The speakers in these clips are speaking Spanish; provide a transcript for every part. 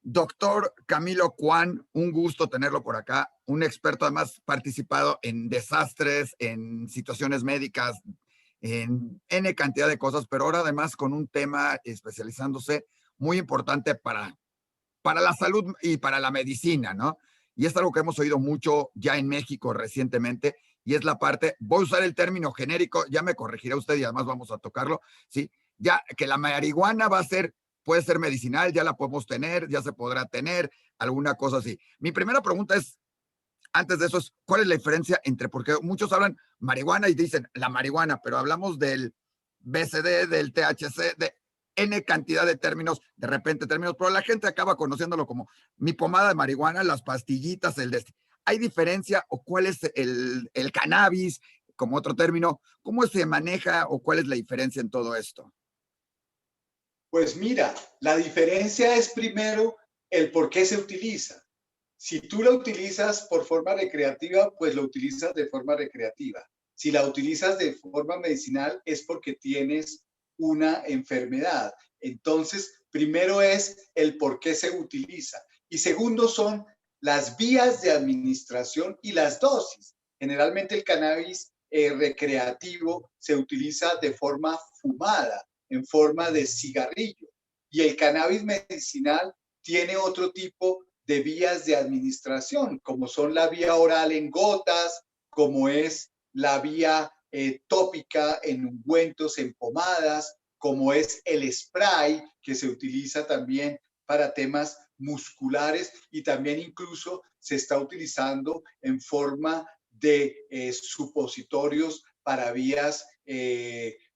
Doctor Camilo Cuan, un gusto tenerlo por acá, un experto además participado en desastres, en situaciones médicas, en N cantidad de cosas, pero ahora además con un tema especializándose muy importante para la salud y para la medicina, ¿no? Y es algo que hemos oído mucho ya en México recientemente, y es la parte, voy a usar el término genérico, ya me corregirá usted y además vamos a tocarlo, ¿sí? Ya que la marihuana va a ser, puede ser medicinal, ya la podemos tener, ya se podrá tener, alguna cosa así. Mi primera pregunta es, antes de eso, es, ¿cuál es la diferencia entre, porque muchos hablan marihuana y dicen la marihuana, pero hablamos del BCD, del THC, de N cantidad de términos, de repente términos, pero la gente acaba conociéndolo como mi pomada de marihuana, las pastillitas, el de este. ¿Hay diferencia o cuál es el cannabis, como otro término? ¿Cómo se maneja o cuál es la diferencia en todo esto? Pues mira, la diferencia es primero el por qué se utiliza. Si tú la utilizas por forma recreativa, pues lo utilizas de forma recreativa. Si la utilizas de forma medicinal es porque tienes una enfermedad. Entonces, primero es el por qué se utiliza. Y segundo son las vías de administración y las dosis. Generalmente el cannabis recreativo se utiliza de forma fumada, en forma de cigarrillo. Y el cannabis medicinal tiene otro tipo de vías de administración, como son la vía oral en gotas, como es la vía tópica en ungüentos, en pomadas, como es el spray, que se utiliza también para temas musculares y también incluso se está utilizando en forma de supositorios para vías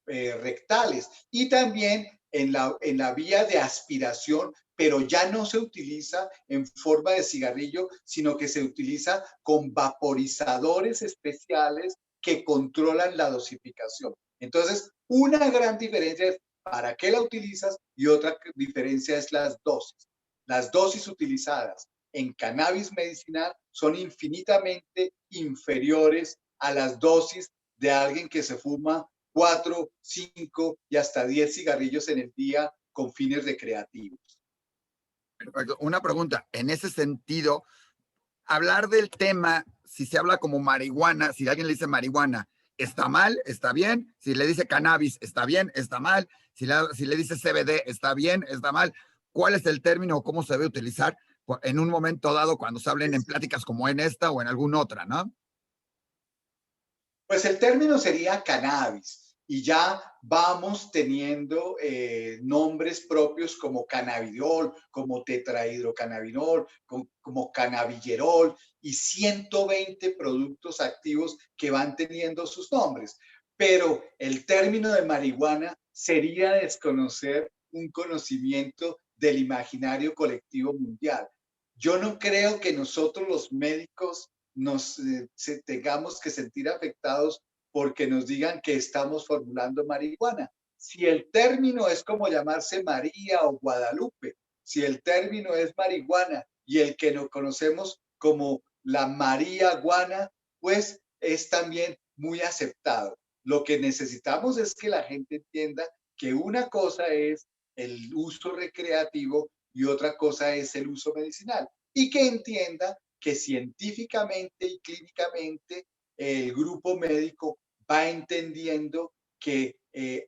rectales y también en la vía de aspiración, pero ya no se utiliza en forma de cigarrillo, sino que se utiliza con vaporizadores especiales que controlan la dosificación. Entonces, una gran diferencia es para qué la utilizas y otra diferencia es las dosis. Las dosis utilizadas en cannabis medicinal son infinitamente inferiores a las dosis de alguien que se fuma 4, 5 y hasta 10 cigarrillos en el día con fines recreativos. Perfecto. Una pregunta, en ese sentido, hablar del tema, si se habla como marihuana, si alguien le dice marihuana, ¿está mal? ¿Está bien? Si le dice cannabis, ¿está bien? ¿Está mal? Si le dice CBD, ¿está bien? ¿Está mal? ¿Cuál es el término o cómo se debe utilizar en un momento dado cuando se hablen en pláticas como en esta o en alguna otra, ¿no? Pues el término sería cannabis y ya vamos teniendo nombres propios como cannabidiol, como tetrahidrocannabinol, como cannabillerol y 120 productos activos que van teniendo sus nombres. Pero el término de marihuana sería desconocer un conocimiento del imaginario colectivo mundial. Yo no creo que nosotros los médicos nos tengamos que sentir afectados porque nos digan que estamos formulando marihuana. Si el término es como llamarse María o Guadalupe, si el término es marihuana y el que nos conocemos como la María Guana, pues es también muy aceptado. Lo que necesitamos es que la gente entienda que una cosa es el uso recreativo y otra cosa es el uso medicinal y que entienda que científicamente y clínicamente el grupo médico va entendiendo que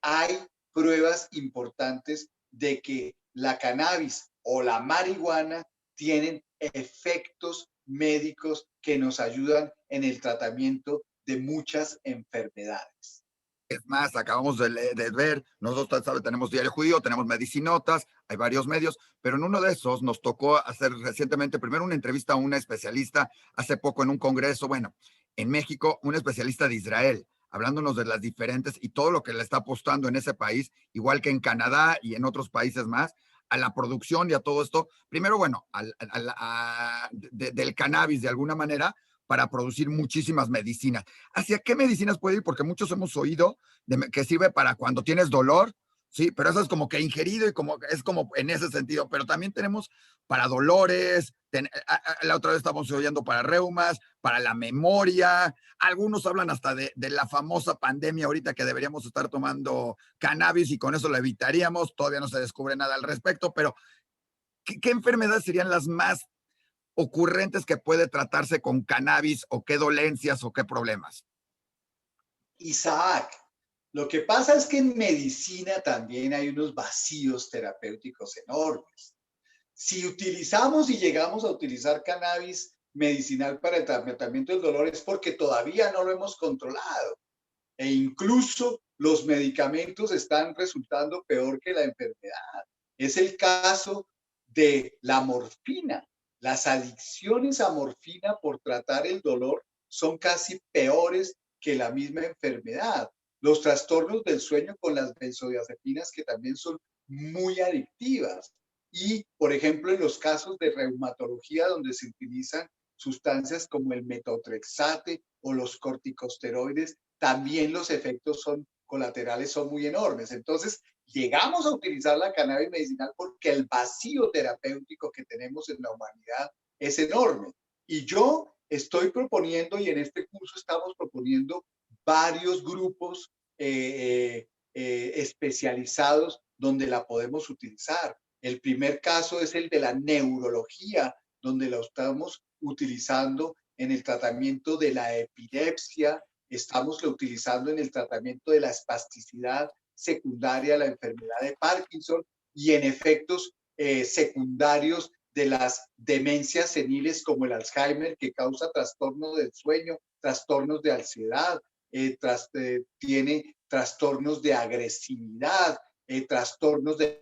hay pruebas importantes de que la cannabis o la marihuana tienen efectos médicos que nos ayudan en el tratamiento de muchas enfermedades. Es más, acabamos de ver, nosotros ¿sabe? Tenemos Diario Judío, tenemos Medicinotas, hay varios medios, pero en uno de esos nos tocó hacer recientemente, primero una entrevista a una especialista, hace poco en un congreso, bueno, en México, un especialista de Israel, hablándonos de las diferentes y todo lo que le está apostando en ese país, igual que en Canadá y en otros países más, a la producción y a todo esto. Primero, bueno, del cannabis de alguna manera, para producir muchísimas medicinas. ¿Hacia qué medicinas puede ir? Porque muchos hemos oído que sirve para cuando tienes dolor, sí, pero eso es como que ingerido y como es como en ese sentido, pero también tenemos para dolores, la otra vez estamos oyendo para reumas, para la memoria, algunos hablan hasta de la famosa pandemia ahorita que deberíamos estar tomando cannabis y con eso lo evitaríamos, todavía no se descubre nada al respecto, pero ¿qué enfermedades serían las más ocurrentes que puede tratarse con cannabis o qué dolencias o qué problemas? Isaac, lo que pasa es que en medicina también hay unos vacíos terapéuticos enormes. Si utilizamos y llegamos a utilizar cannabis medicinal para el tratamiento del dolor es porque todavía no lo hemos controlado e incluso los medicamentos están resultando peor que la enfermedad. Es el caso de la morfina. Las adicciones a morfina por tratar el dolor son casi peores que la misma enfermedad. Los trastornos del sueño con las benzodiazepinas que también son muy adictivas. Y, por ejemplo, en los casos de reumatología donde se utilizan sustancias como el metotrexate o los corticosteroides, también los efectos son colaterales son muy enormes. Entonces, llegamos a utilizar la cannabis medicinal porque el vacío terapéutico que tenemos en la humanidad es enorme. Y yo estoy proponiendo, y en este curso estamos proponiendo varios grupos especializados donde la podemos utilizar. El primer caso es el de la neurología, donde la estamos utilizando en el tratamiento de la epilepsia, estamos utilizando en el tratamiento de la espasticidad secundaria a la enfermedad de Parkinson y en efectos secundarios de las demencias seniles como el Alzheimer, que causa trastornos del sueño, trastornos de ansiedad, tiene trastornos de agresividad, trastornos del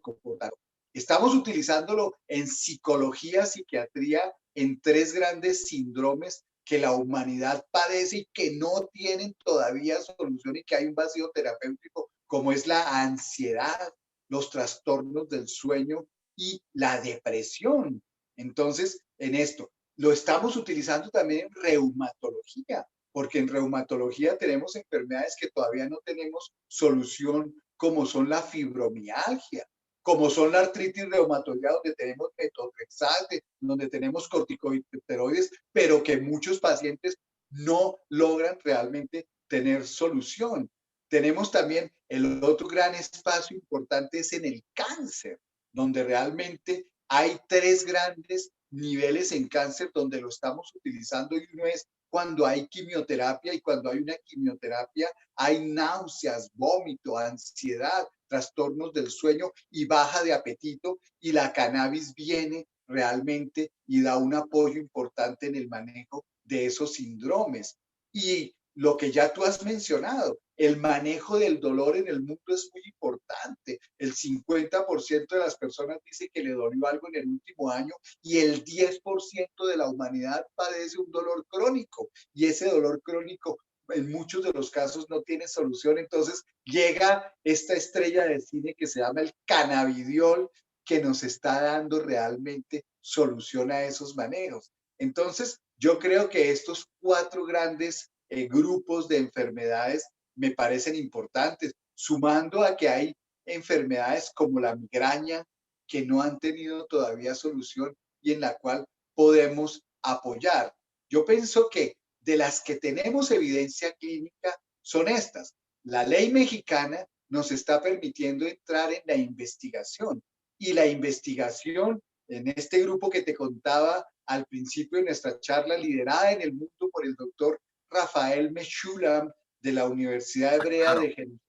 comportamiento. Estamos utilizándolo en psicología, psiquiatría, en 3 grandes síndromes que la humanidad padece y que no tienen todavía solución y que hay un vacío terapéutico, como es la ansiedad, los trastornos del sueño y la depresión. Entonces, en esto, lo estamos utilizando también en reumatología, porque en reumatología tenemos enfermedades que todavía no tenemos solución, como son la fibromialgia, como son la artritis reumatoidea, donde tenemos metotrexate, donde tenemos corticosteroides, pero que muchos pacientes no logran realmente tener solución. Tenemos también el otro gran espacio importante es en el cáncer, donde realmente hay 3 grandes niveles en cáncer donde lo estamos utilizando y uno es cuando hay quimioterapia y cuando hay una quimioterapia hay náuseas, vómito, ansiedad, trastornos del sueño y baja de apetito y la cannabis viene realmente y da un apoyo importante en el manejo de esos síndromes. Y lo que ya tú has mencionado, el manejo del dolor en el mundo es muy importante. El 50% de las personas dice que le dolió algo en el último año y el 10% de la humanidad padece un dolor crónico y ese dolor crónico en muchos de los casos no tiene solución. Entonces llega esta estrella de cine que se llama el cannabidiol, que nos está dando realmente solución a esos manejos. Entonces, yo creo que estos 4 grandes grupos de enfermedades me parecen importantes, sumando a que hay enfermedades como la migraña que no han tenido todavía solución y en la cual podemos apoyar. Yo pienso que de las que tenemos evidencia clínica son estas. La ley mexicana nos está permitiendo entrar en la investigación y la investigación en este grupo que te contaba al principio de nuestra charla, liderada en el mundo por el doctor Rafael Meshulam de la Universidad Hebrea de Jerusalén.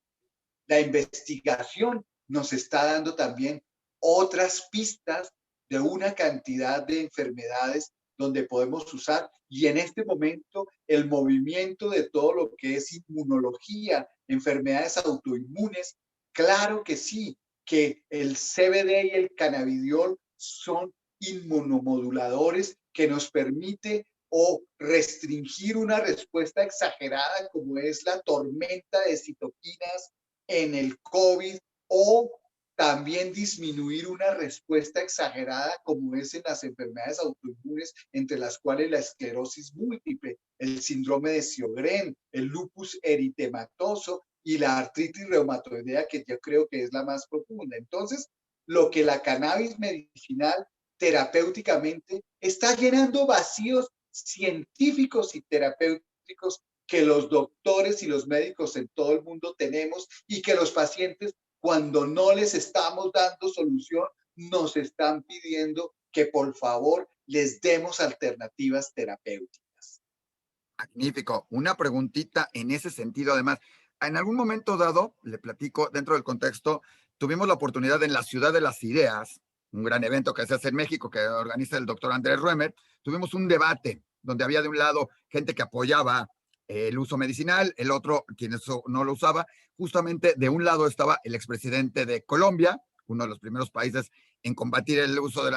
La investigación nos está dando también otras pistas de una cantidad de enfermedades donde podemos usar y en este momento el movimiento de todo lo que es inmunología, enfermedades autoinmunes, claro que sí, que el CBD y el cannabidiol son inmunomoduladores que nos permite o restringir una respuesta exagerada como es la tormenta de citoquinas en el COVID o también disminuir una respuesta exagerada como es en las enfermedades autoinmunes, entre las cuales la esclerosis múltiple, el síndrome de Sjögren, el lupus eritematoso y la artritis reumatoidea, que yo creo que es la más profunda. Entonces, lo que la cannabis medicinal terapéuticamente está llenando vacíos científicos y terapéuticos que los doctores y los médicos en todo el mundo tenemos y que los pacientes, cuando no les estamos dando solución, nos están pidiendo que por favor les demos alternativas terapéuticas. Magnífico. Una preguntita en ese sentido, además. En algún momento dado, le platico, dentro del contexto, tuvimos la oportunidad en la Ciudad de las Ideas, un gran evento que se hace en México, que organiza el doctor Andrés Ruemer, tuvimos un debate donde había de un lado gente que apoyaba el uso medicinal, el otro quienes no lo usaba. Justamente de un lado estaba el expresidente de Colombia, uno de los primeros países en combatir el uso de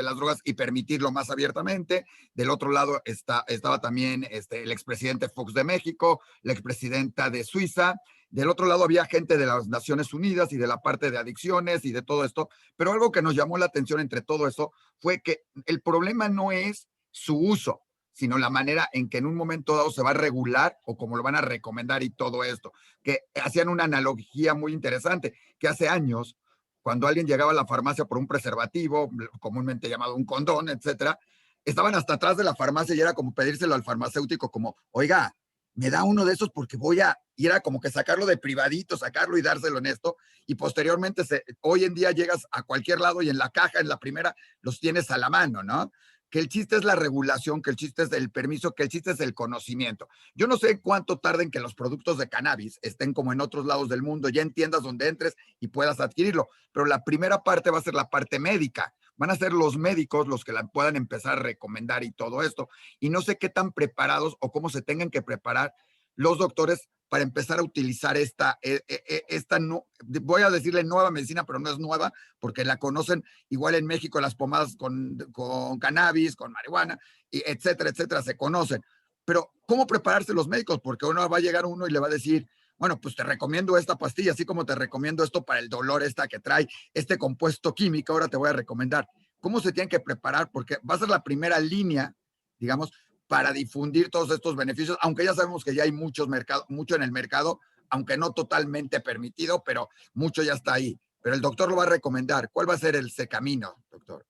las drogas y permitirlo más abiertamente. Del otro lado estaba también el expresidente Fox de México, la expresidenta de Suiza. Del otro lado había gente de las Naciones Unidas y de la parte de adicciones y de todo esto. Pero algo que nos llamó la atención entre todo eso fue que el problema no es su uso, sino la manera en que en un momento dado se va a regular o cómo lo van a recomendar y todo esto. Que hacían una analogía muy interesante, que hace años, cuando alguien llegaba a la farmacia por un preservativo, comúnmente llamado un condón, etcétera, estaban hasta atrás de la farmacia y era como pedírselo al farmacéutico como, oiga, me da uno de esos porque y era como que sacarlo de privadito, sacarlo y dárselo en esto, y posteriormente, hoy en día llegas a cualquier lado y en la caja, en la primera, los tienes a la mano, ¿no? Que el chiste es la regulación, que el chiste es el permiso, que el chiste es el conocimiento. Yo no sé cuánto tarden que los productos de cannabis estén como en otros lados del mundo, ya en tiendas donde entres y puedas adquirirlo, pero la primera parte va a ser la parte médica. Van a ser los médicos los que la puedan empezar a recomendar y todo esto. Y no sé qué tan preparados o cómo se tengan que preparar los doctores para empezar a utilizar esta no, voy a decirle nueva medicina, pero no es nueva, porque la conocen igual en México, las pomadas con cannabis, con marihuana, y etcétera, etcétera, se conocen. Pero, ¿cómo prepararse los médicos? Porque uno va a llegar uno y le va a decir, bueno, pues te recomiendo esta pastilla, así como te recomiendo esto para el dolor, esta que trae este compuesto químico, ahora te voy a recomendar. ¿Cómo se tienen que preparar? Porque va a ser la primera línea, digamos, para difundir todos estos beneficios, aunque ya sabemos que ya hay mucho en el mercado, aunque no totalmente permitido, pero mucho ya está ahí. Pero el doctor lo va a recomendar. ¿Cuál va a ser ese camino, doctor?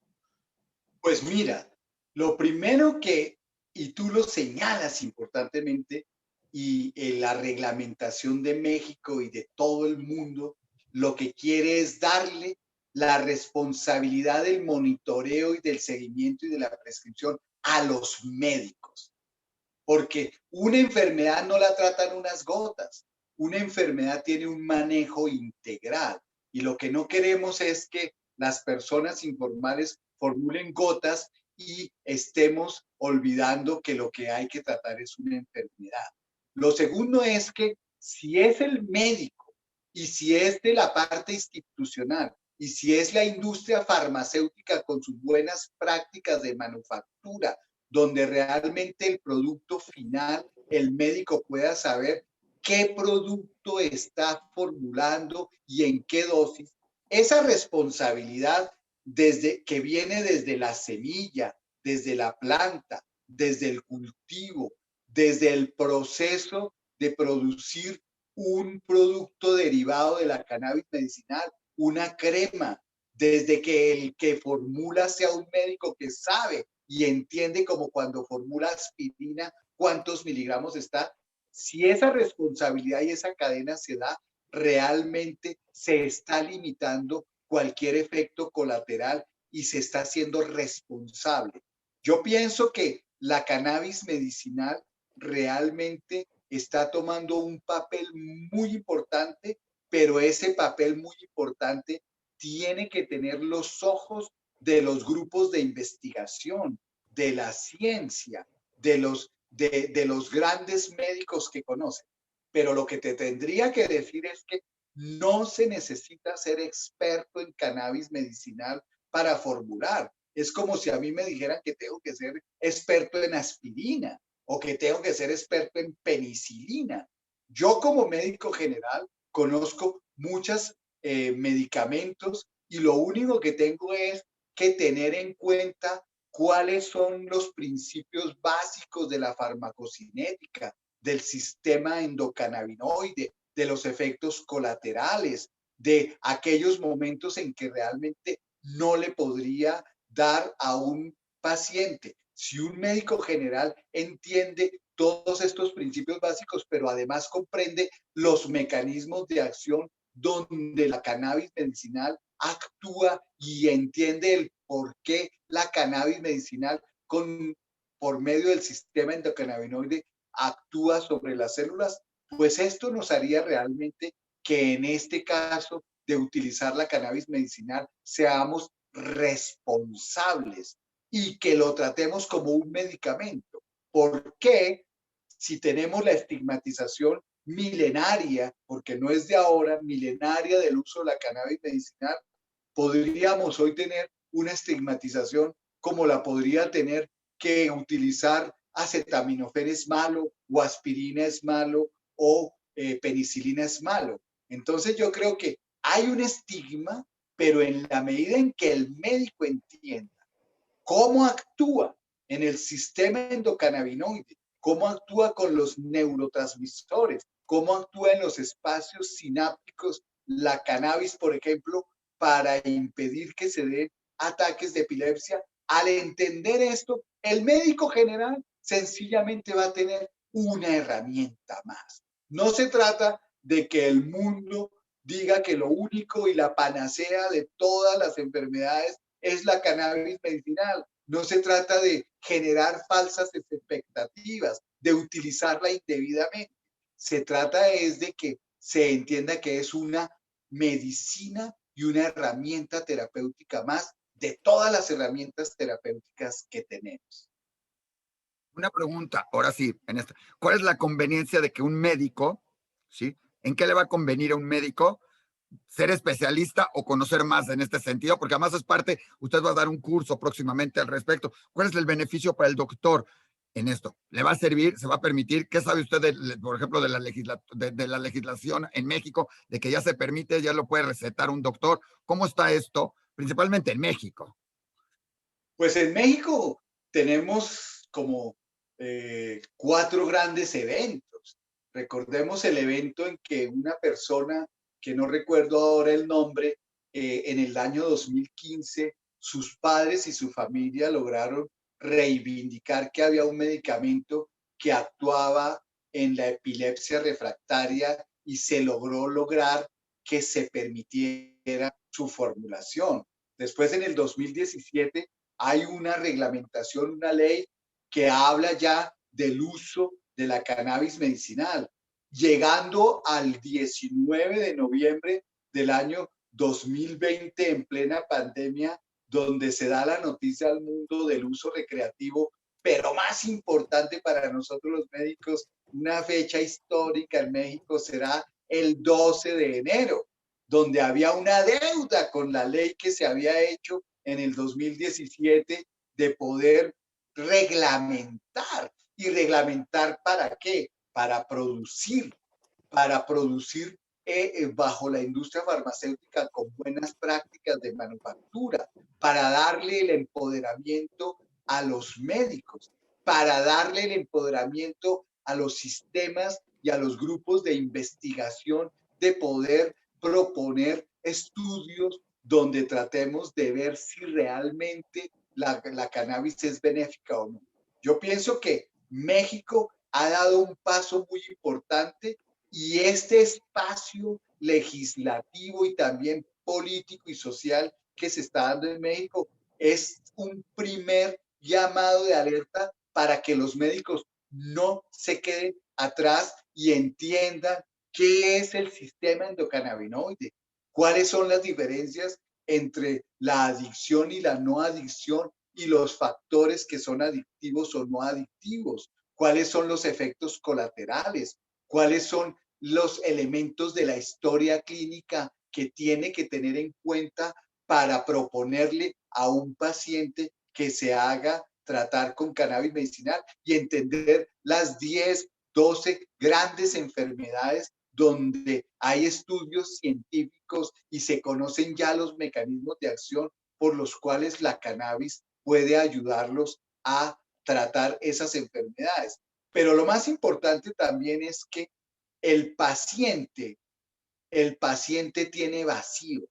Pues mira, lo primero que, y tú lo señalas importantemente, y la reglamentación de México y de todo el mundo, lo que quiere es darle la responsabilidad del monitoreo y del seguimiento y de la prescripción a los médicos. Porque una enfermedad no la tratan unas gotas, una enfermedad tiene un manejo integral. Y lo que no queremos es que las personas informales formulen gotas y estemos olvidando que lo que hay que tratar es una enfermedad. Lo segundo es que si es el médico y si es de la parte institucional y si es la industria farmacéutica con sus buenas prácticas de manufactura, donde realmente el producto final, el médico pueda saber qué producto está formulando y en qué dosis. Esa responsabilidad que viene desde la semilla, desde la planta, desde el cultivo, desde el proceso de producir un producto derivado de la cannabis medicinal, una crema, desde que el que formula sea un médico que sabe y entiende como cuando formula aspirina cuántos miligramos está. Si esa responsabilidad y esa cadena se da, realmente se está limitando cualquier efecto colateral y se está haciendo responsable. Yo pienso que la cannabis medicinal realmente está tomando un papel muy importante, pero ese papel muy importante tiene que tener los ojos de los grupos de investigación, de la ciencia, de los grandes médicos que conocen. Pero lo que te tendría que decir es que no se necesita ser experto en cannabis medicinal para formular. Es como si a mí me dijeran que tengo que ser experto en aspirina o que tengo que ser experto en penicilina. Yo como médico general conozco muchos medicamentos y lo único que tengo es que tener en cuenta cuáles son los principios básicos de la farmacocinética, del sistema endocannabinoide, de los efectos colaterales, de aquellos momentos en que realmente no le podría dar a un paciente. Si un médico general entiende todos estos principios básicos, pero además comprende los mecanismos de acción donde la cannabis medicinal actúa y entiende el por qué la cannabis medicinal por medio del sistema endocannabinoide actúa sobre las células, pues esto nos haría realmente que en este caso de utilizar la cannabis medicinal seamos responsables y que lo tratemos como un medicamento. ¿Por qué? Si tenemos la estigmatización milenaria, porque no es de ahora, milenaria del uso de la cannabis medicinal, podríamos hoy tener una estigmatización como la podría tener que utilizar acetaminofén es malo o aspirina es malo o penicilina es malo. Entonces yo creo que hay un estigma, pero en la medida en que el médico entienda cómo actúa en el sistema endocannabinoide, cómo actúa con los neurotransmisores, cómo actúa en los espacios sinápticos la cannabis, por ejemplo, para impedir que se den ataques de epilepsia. Al entender esto, el médico general sencillamente va a tener una herramienta más. No se trata de que el mundo diga que lo único y la panacea de todas las enfermedades es la cannabis medicinal. No se trata de generar falsas expectativas, de utilizarla indebidamente. Se trata es de que se entienda que es una medicina y una herramienta terapéutica más de todas las herramientas terapéuticas que tenemos. Una pregunta, ahora sí, en esta. ¿Cuál es la conveniencia de que un médico, sí? ¿En qué le va a convenir a un médico ser especialista o conocer más en este sentido? Porque además es parte, usted va a dar un curso próximamente al respecto. ¿Cuál es el beneficio para el doctor en esto? ¿Le va a servir? ¿Se va a permitir? ¿Qué sabe usted, por ejemplo, de la legislación en México, de que ya se permite, ya lo puede recetar un doctor? ¿Cómo está esto? Principalmente en México. Pues en México tenemos como 4 grandes eventos. Recordemos el evento en que una persona, que no recuerdo ahora el nombre, en el año 2015, sus padres y su familia lograron reivindicar que había un medicamento que actuaba en la epilepsia refractaria y se lograr que se permitiera su formulación. Después, en el 2017, hay una reglamentación, una ley que habla ya del uso de la cannabis medicinal, llegando al 19 de noviembre del año 2020, en plena pandemia, donde se da la noticia al mundo del uso recreativo, pero más importante para nosotros los médicos, una fecha histórica en México será el 12 de enero, donde había una deuda con la ley que se había hecho en el 2017 de poder reglamentar. ¿Y reglamentar para qué? Para producir bajo la industria farmacéutica con buenas prácticas de manufactura, para darle el empoderamiento a los médicos, para darle el empoderamiento a los sistemas y a los grupos de investigación de poder proponer estudios donde tratemos de ver si realmente la cannabis es benéfica o no. Yo pienso que México ha dado un paso muy importante y este espacio legislativo y también político y social que se está dando en México es un primer llamado de alerta para que los médicos no se queden atrás y entiendan qué es el sistema endocannabinoide, cuáles son las diferencias entre la adicción y la no adicción y los factores que son adictivos o no adictivos, cuáles son los efectos colaterales, cuáles son los elementos de la historia clínica que tiene que tener en cuenta para proponerle a un paciente que se haga tratar con cannabis medicinal y entender las 10, 12 grandes enfermedades donde hay estudios científicos y se conocen ya los mecanismos de acción por los cuales la cannabis puede ayudarlos a tratar esas enfermedades. Pero lo más importante también es que el paciente, el paciente tiene vacíos.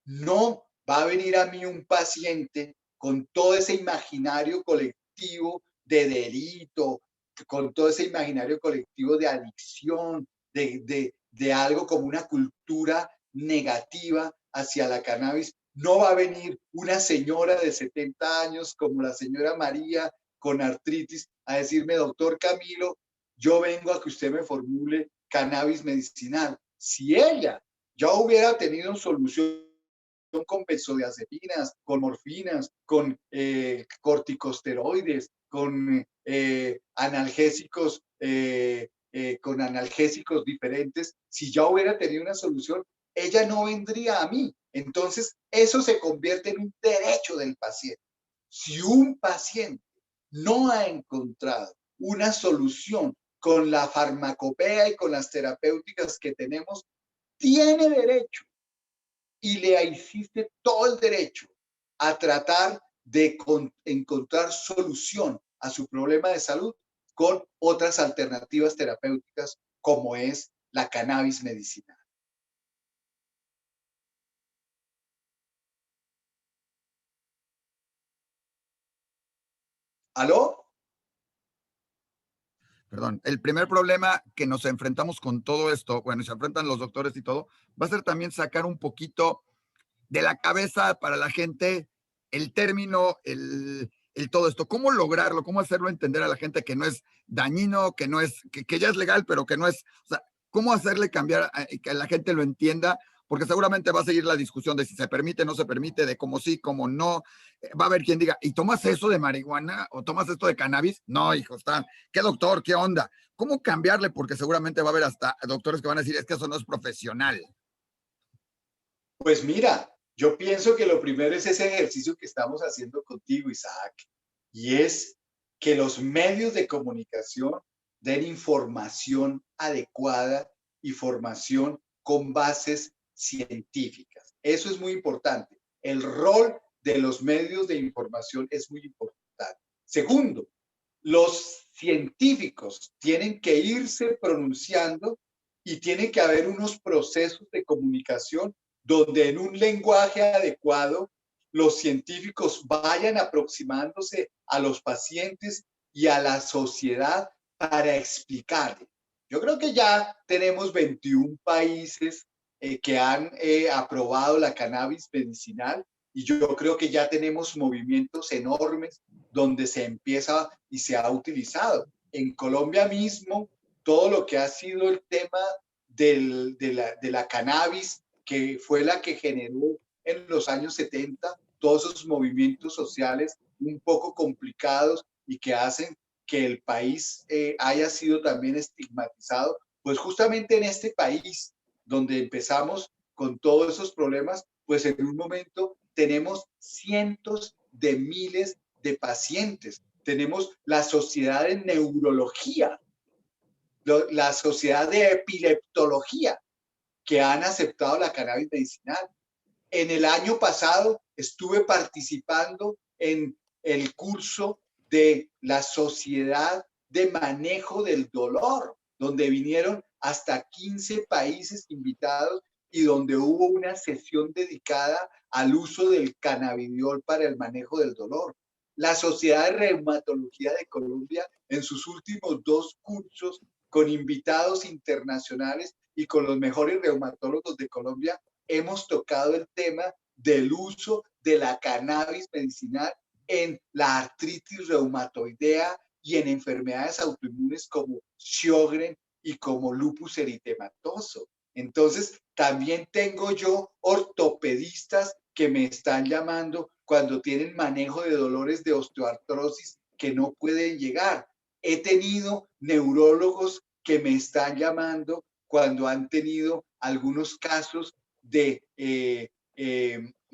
No va a venir a mí un paciente con todo ese imaginario colectivo de delito, con todo ese imaginario colectivo de adicción, de algo como una cultura negativa hacia la cannabis, no va a venir una señora de 70 años como la señora María con artritis a decirme, doctor Camilo, yo vengo a que usted me formule cannabis medicinal. Si ella ya hubiera tenido solución con benzodiazepinas, con morfinas, con corticosteroides, con analgésicos diferentes, si ya hubiera tenido una solución, ella no vendría a mí. Entonces, eso se convierte en un derecho del paciente. Si un paciente no ha encontrado una solución con la farmacopea y con las terapéuticas que tenemos, tiene derecho y le hiciste todo el derecho a tratar de encontrar solución a su problema de salud con otras alternativas terapéuticas como es la cannabis medicinal. ¿Aló? Perdón, el primer problema que nos enfrentamos con todo esto, bueno, y se enfrentan los doctores y todo, va a ser también sacar un poquito de la cabeza para la gente el término, el todo esto. ¿Cómo lograrlo? ¿Cómo hacerlo entender a la gente que no es dañino, que no es, que ya es legal, pero que no es, o sea, cómo hacerle cambiar, que la gente lo entienda? Porque seguramente va a seguir la discusión de si se permite, no se permite, de cómo sí, cómo no. Va a haber quien diga, ¿y tomas eso de marihuana o tomas esto de cannabis? No, hijo, está, ¿qué doctor? ¿Qué onda? ¿Cómo cambiarle? Porque seguramente va a haber hasta doctores que van a decir, es que eso no es profesional. Pues mira, yo pienso que lo primero es ese ejercicio que estamos haciendo contigo, Isaac, y es que los medios de comunicación den información adecuada y formación con bases científicas. Eso es muy importante. El rol de los medios de información es muy importante. Segundo, los científicos tienen que irse pronunciando y tiene que haber unos procesos de comunicación donde en un lenguaje adecuado los científicos vayan aproximándose a los pacientes y a la sociedad para explicarle. Yo creo que ya tenemos 21 países que han aprobado la cannabis medicinal y yo creo que ya tenemos movimientos enormes donde se empieza y se ha utilizado. En Colombia mismo, todo lo que ha sido el tema de la cannabis, que fue la que generó en los años 70 todos esos movimientos sociales un poco complicados y que hacen que el país haya sido también estigmatizado, pues justamente en este país donde empezamos con todos esos problemas, pues en un momento tenemos cientos de miles de pacientes. Tenemos la sociedad de neurología, la sociedad de epileptología, que han aceptado la cannabis medicinal. En el año pasado estuve participando en el curso de la Sociedad de Manejo del Dolor, donde vinieron hasta 15 países invitados y donde hubo una sesión dedicada al uso del cannabidiol para el manejo del dolor. La Sociedad de Reumatología de Colombia, en sus últimos 2 cursos, con invitados internacionales y con los mejores reumatólogos de Colombia, hemos tocado el tema del uso de la cannabis medicinal en la artritis reumatoidea y en enfermedades autoinmunes como Sjögren y como lupus eritematoso. Entonces, también tengo yo ortopedistas que me están llamando cuando tienen manejo de dolores de osteoartrosis que no pueden llegar. He tenido neurólogos que me están llamando cuando han tenido algunos casos de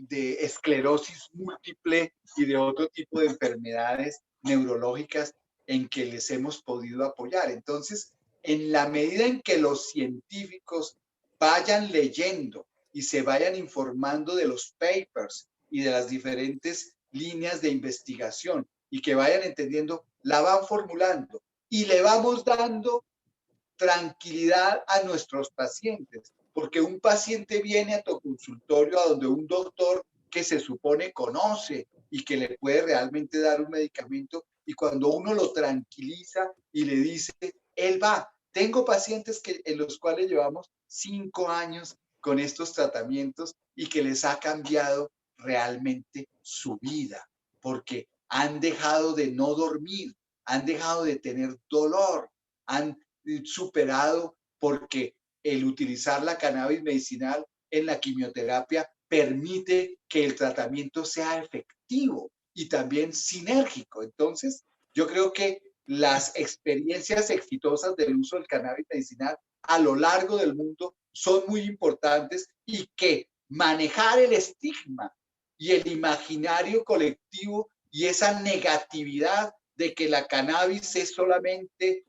esclerosis múltiple y de otro tipo de enfermedades neurológicas en que les hemos podido apoyar. Entonces, en la medida en que los científicos vayan leyendo y se vayan informando de los papers y de las diferentes líneas de investigación y que vayan entendiendo, la van formulando y le vamos dando tranquilidad a nuestros pacientes, porque un paciente viene a tu consultorio a donde un doctor que se supone conoce y que le puede realmente dar un medicamento, y cuando uno lo tranquiliza y le dice, él va. Tengo pacientes en los cuales llevamos 5 años con estos tratamientos y que les ha cambiado realmente su vida, porque han dejado de no dormir, han dejado de tener dolor, han superado porque el utilizar la cannabis medicinal en la quimioterapia permite que el tratamiento sea efectivo y también sinérgico. Entonces, yo creo que las experiencias exitosas del uso del cannabis medicinal a lo largo del mundo son muy importantes y que manejar el estigma y el imaginario colectivo y esa negatividad de que la cannabis es solamente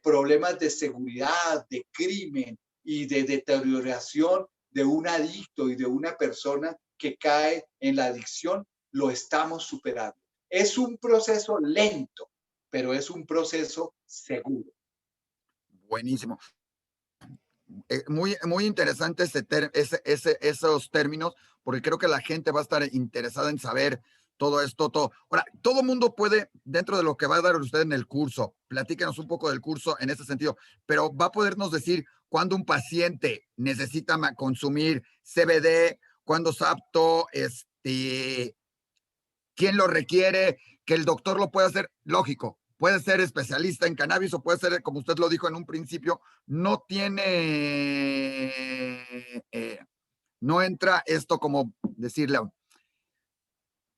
problemas de seguridad, de crimen y de deterioración de un adicto y de una persona que cae en la adicción, lo estamos superando. Es un proceso lento, pero es un proceso seguro. Buenísimo. Muy interesante esos términos, porque creo que la gente va a estar interesada en saber todo esto, todo. Ahora, todo mundo puede, dentro de lo que va a dar usted en el curso, platíquenos un poco del curso en ese sentido, pero va a podernos decir cuándo un paciente necesita consumir CBD, cuándo es apto, quién lo requiere, que el doctor lo puede hacer, lógico, puede ser especialista en cannabis o puede ser, como usted lo dijo en un principio, no tiene, no entra esto como decirle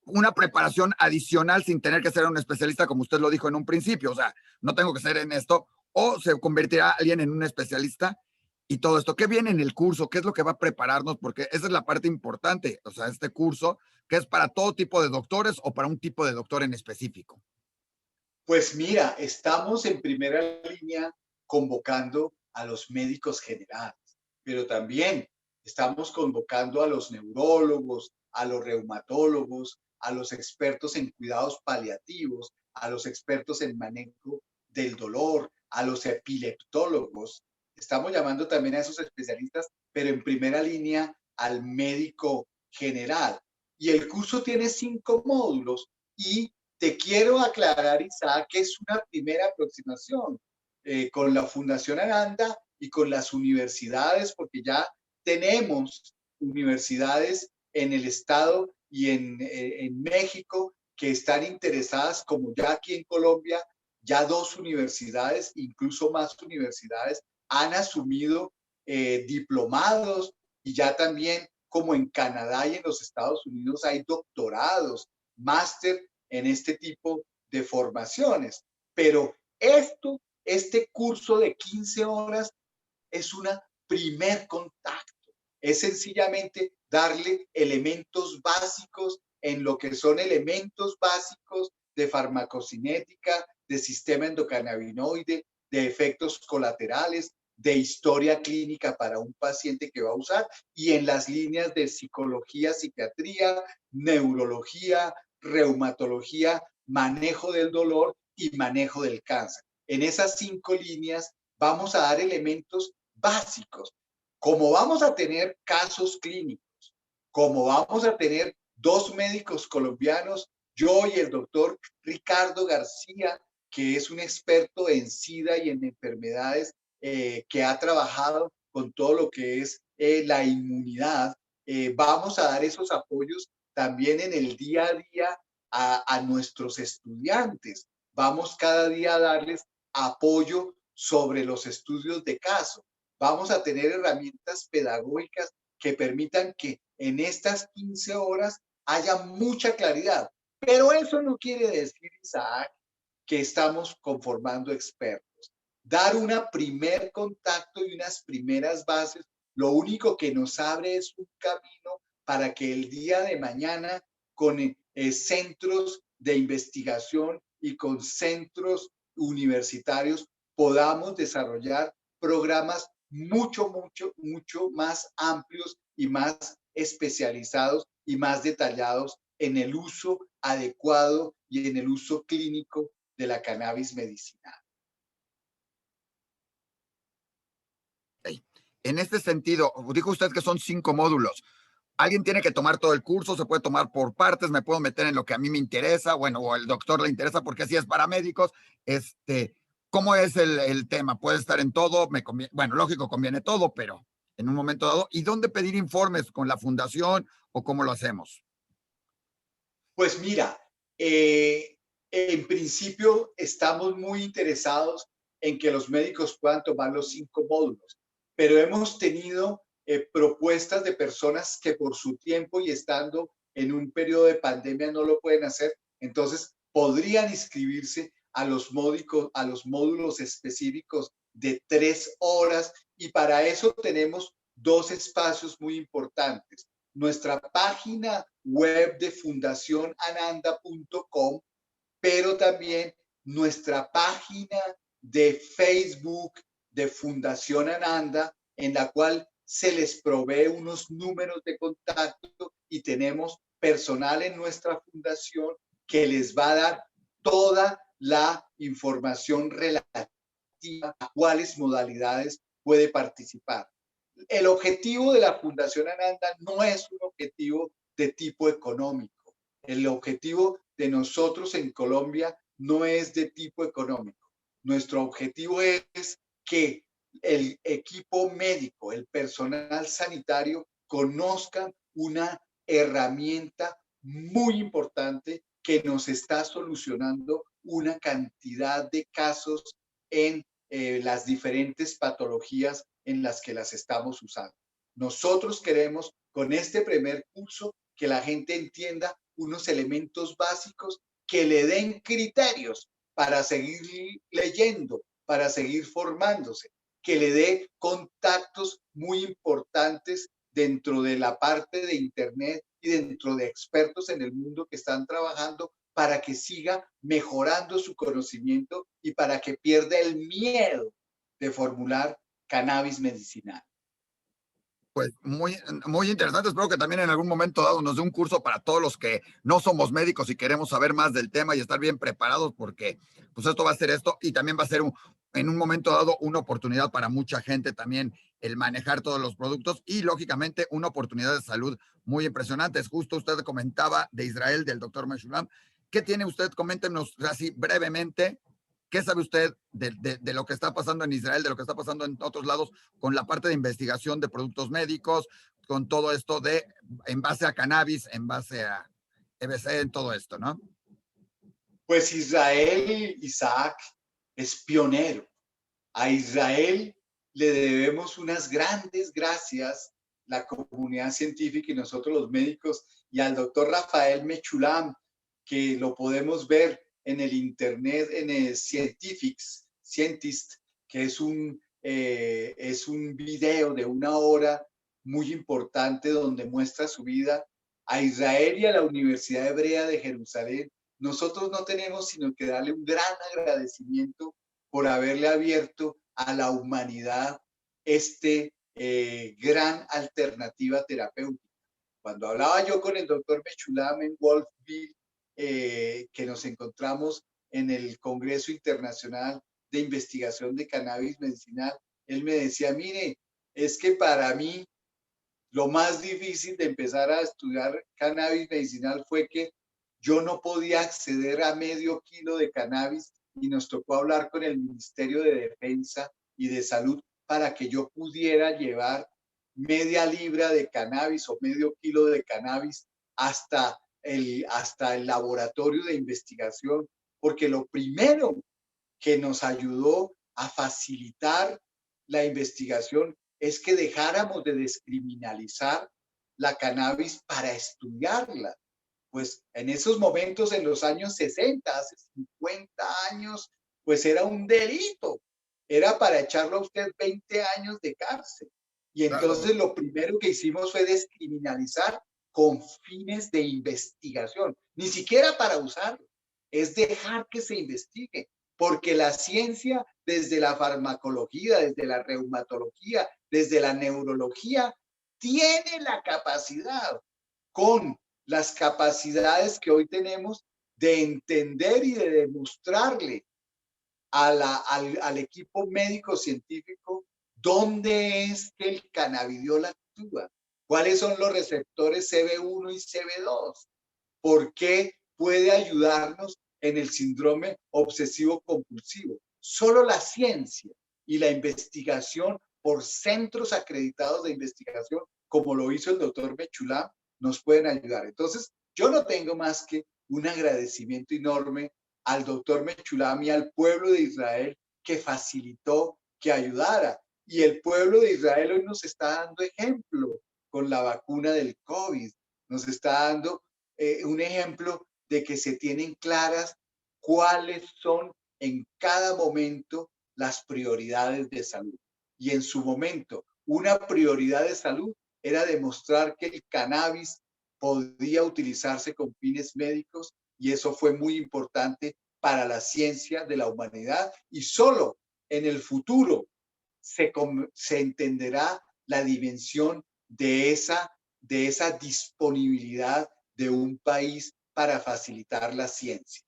una preparación adicional sin tener que ser un especialista, como usted lo dijo en un principio, o sea, no tengo que ser en esto, o se convertirá alguien en un especialista y todo esto. ¿Qué viene en el curso? ¿Qué es lo que va a prepararnos? Porque esa es la parte importante, o sea, este curso, que es para todo tipo de doctores o para un tipo de doctor en específico. Pues mira, estamos en primera línea convocando a los médicos generales, pero también estamos convocando a los neurólogos, a los reumatólogos, a los expertos en cuidados paliativos, a los expertos en manejo del dolor, a los epileptólogos. Estamos llamando también a esos especialistas, pero en primera línea al médico general. Y el curso tiene 5 módulos y te quiero aclarar, Isaac, que es una primera aproximación con la Fundación Aranda y con las universidades, porque ya tenemos universidades en el estado y en México que están interesadas, como ya aquí en Colombia, ya 2 universidades, incluso más universidades, han asumido diplomados y ya también, como en Canadá y en los Estados Unidos, hay doctorados, máster en este tipo de formaciones. Pero este curso de 15 horas es un primer contacto. Es sencillamente darle elementos básicos en lo que son elementos básicos de farmacocinética, de sistema endocannabinoide, de efectos colaterales, de historia clínica para un paciente que va a usar y en las líneas de psicología, psiquiatría, neurología, reumatología, manejo del dolor y manejo del cáncer. En esas 5 líneas vamos a dar elementos básicos. Como vamos a tener casos clínicos, como vamos a tener 2 médicos colombianos, yo y el doctor Ricardo García, que es un experto en SIDA y en enfermedades, que ha trabajado con todo lo que es la inmunidad, vamos a dar esos apoyos también en el día a día a nuestros estudiantes. Vamos cada día a darles apoyo sobre los estudios de caso. Vamos a tener herramientas pedagógicas que permitan que en estas 15 horas haya mucha claridad. Pero eso no quiere decir, Isaac, que estamos conformando expertos. Dar un primer contacto y unas primeras bases, lo único que nos abre es un camino para que el día de mañana con centros de investigación y con centros universitarios podamos desarrollar programas mucho más amplios y más especializados y más detallados en el uso adecuado y en el uso clínico de la cannabis medicinal. En este sentido, dijo usted que son 5 módulos. ¿Alguien tiene que tomar todo el curso? ¿Se puede tomar por partes? ¿Me puedo meter en lo que a mí me interesa? Bueno, o al doctor le interesa porque así es para médicos. ¿Cómo es el tema? ¿Puede estar en todo? Bueno, lógico, conviene todo, pero en un momento dado? ¿Y dónde pedir informes? ¿Con la fundación o cómo lo hacemos? Pues mira, en principio estamos muy interesados en que los médicos puedan tomar los 5 módulos, pero hemos tenido propuestas de personas que por su tiempo y estando en un periodo de pandemia no lo pueden hacer, entonces podrían inscribirse a los módulos específicos de 3 horas, y para eso tenemos 2 espacios muy importantes: nuestra página web de fundacionananda.com, pero también nuestra página de Facebook de Fundación Ananda, en la cual se les provee unos números de contacto y tenemos personal en nuestra fundación que les va a dar toda la información relativa a cuáles modalidades puede participar. El objetivo de la Fundación Ananda no es un objetivo de tipo económico. El objetivo de nosotros en Colombia no es de tipo económico. Nuestro objetivo es que el equipo médico, el personal sanitario, conozcan una herramienta muy importante que nos está solucionando una cantidad de casos en las diferentes patologías en las que las estamos usando. Nosotros queremos con este primer curso que la gente entienda unos elementos básicos que le den criterios para seguir leyendo, para seguir formándose, que le dé contactos muy importantes dentro de la parte de Internet y dentro de expertos en el mundo que están trabajando para que siga mejorando su conocimiento y para que pierda el miedo de formular cannabis medicinal. Pues muy interesante. Espero que también en algún momento dado nos dé un curso para todos los que no somos médicos y queremos saber más del tema y estar bien preparados, porque pues esto va a ser esto y también va a ser en un momento dado una oportunidad para mucha gente también el manejar todos los productos y lógicamente una oportunidad de salud muy impresionante. Justo usted comentaba de Israel, del doctor Meshulam. ¿Qué tiene usted? Coméntenos así brevemente. ¿Qué sabe usted de lo que está pasando en Israel, de lo que está pasando en otros lados con la parte de investigación de productos médicos, con todo esto de en base a cannabis, en base a EBC, en todo esto, ¿no? Pues Israel, Isaac, es pionero. A Israel le debemos unas grandes gracias, la comunidad científica y nosotros los médicos, y al doctor Rafael Mechulam, que lo podemos ver en el internet, en el Scientist, que es un video de 1 hora muy importante donde muestra su vida. A Israel y a la Universidad Hebrea de Jerusalén, nosotros no tenemos sino que darle un gran agradecimiento por haberle abierto a la humanidad gran alternativa terapéutica. Cuando hablaba yo con el doctor Mechulam en Wolfville, que nos encontramos en el Congreso Internacional de Investigación de Cannabis Medicinal, él me decía: mire, es que para mí lo más difícil de empezar a estudiar cannabis medicinal fue que yo no podía acceder a medio kilo de cannabis, y nos tocó hablar con el Ministerio de Defensa y de Salud para que yo pudiera llevar media libra de cannabis o medio kilo de cannabis hasta el laboratorio de investigación, porque lo primero que nos ayudó a facilitar la investigación es que dejáramos de descriminalizar la cannabis para estudiarla. Pues en esos momentos, en los años 60, hace 50 años, pues era un delito. Era para echarlo a usted 20 años de cárcel. Y Claro. entonces lo primero que hicimos fue descriminalizar con fines de investigación, ni siquiera para usarlo, es dejar que se investigue, porque la ciencia, desde la farmacología, desde la reumatología, desde la neurología, tiene la capacidad, con las capacidades que hoy tenemos, de entender y de demostrarle al equipo médico científico dónde es que el cannabidiol actúa, cuáles son los receptores CB1 y CB2, por qué puede ayudarnos en el síndrome obsesivo compulsivo. Solo la ciencia y la investigación por centros acreditados de investigación, como lo hizo el doctor Mechulam, nos pueden ayudar. Entonces, yo no tengo más que un agradecimiento enorme al doctor Mechulam y al pueblo de Israel que facilitó, que ayudara. Y el pueblo de Israel hoy nos está dando ejemplo con la vacuna del COVID. Nos está dando un ejemplo de que se tienen claras cuáles son en cada momento las prioridades de salud. Y en su momento, una prioridad de salud era demostrar que el cannabis podía utilizarse con fines médicos y eso fue muy importante para la ciencia de la humanidad y solo en el futuro se entenderá la dimensión de esa disponibilidad de un país para facilitar la ciencia.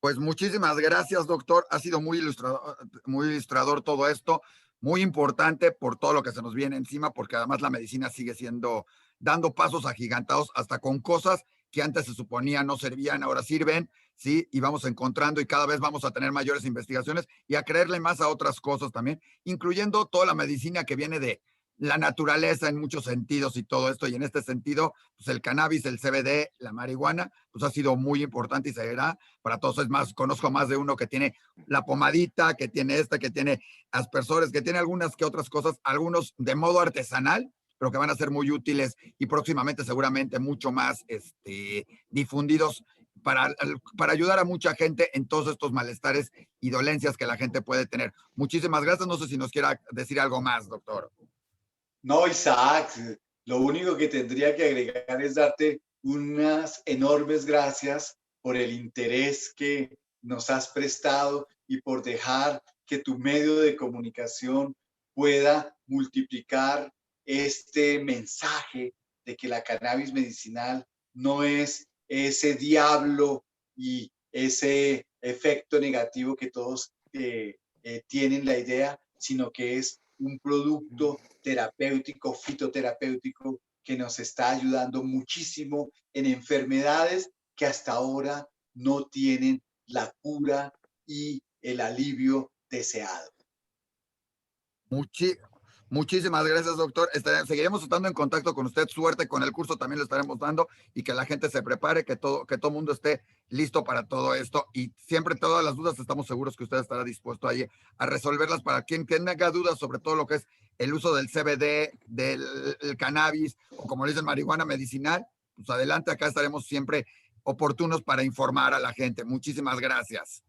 Pues muchísimas gracias, doctor. Ha sido muy ilustrador todo esto, muy importante por todo lo que se nos viene encima, porque además la medicina sigue siendo, dando pasos agigantados hasta con cosas que antes se suponía no servían, ahora sirven, ¿sí? Y vamos encontrando y cada vez vamos a tener mayores investigaciones y a creerle más a otras cosas también, incluyendo toda la medicina que viene de la naturaleza en muchos sentidos y todo esto. Y en este sentido, pues el cannabis, el CBD, la marihuana, pues ha sido muy importante y será para todos. Es más, conozco más de uno que tiene la pomadita, que tiene esta, que tiene aspersores, que tiene algunas que otras cosas, algunos de modo artesanal, pero que van a ser muy útiles y próximamente seguramente mucho más difundidos para ayudar a mucha gente en todos estos malestares y dolencias que la gente puede tener. Muchísimas gracias. No sé si nos quiera decir algo más, doctor. No, Isaac, lo único que tendría que agregar es darte unas enormes gracias por el interés que nos has prestado y por dejar que tu medio de comunicación pueda multiplicar este mensaje de que la cannabis medicinal no es ese diablo y ese efecto negativo que todos tienen la idea, sino que es un producto terapéutico, fitoterapéutico, que nos está ayudando muchísimo en enfermedades que hasta ahora no tienen la cura y el alivio deseado. Muchi Muchísimas gracias, doctor. Seguiremos estando en contacto con usted. Suerte con el curso, también lo estaremos dando y que la gente se prepare, que todo mundo esté listo para todo esto. Y siempre todas las dudas, estamos seguros que usted estará dispuesto ahí a resolverlas para quien tenga dudas sobre todo lo que es el uso del CBD, del cannabis o como le dicen, marihuana medicinal. Pues adelante, acá estaremos siempre oportunos para informar a la gente. Muchísimas gracias.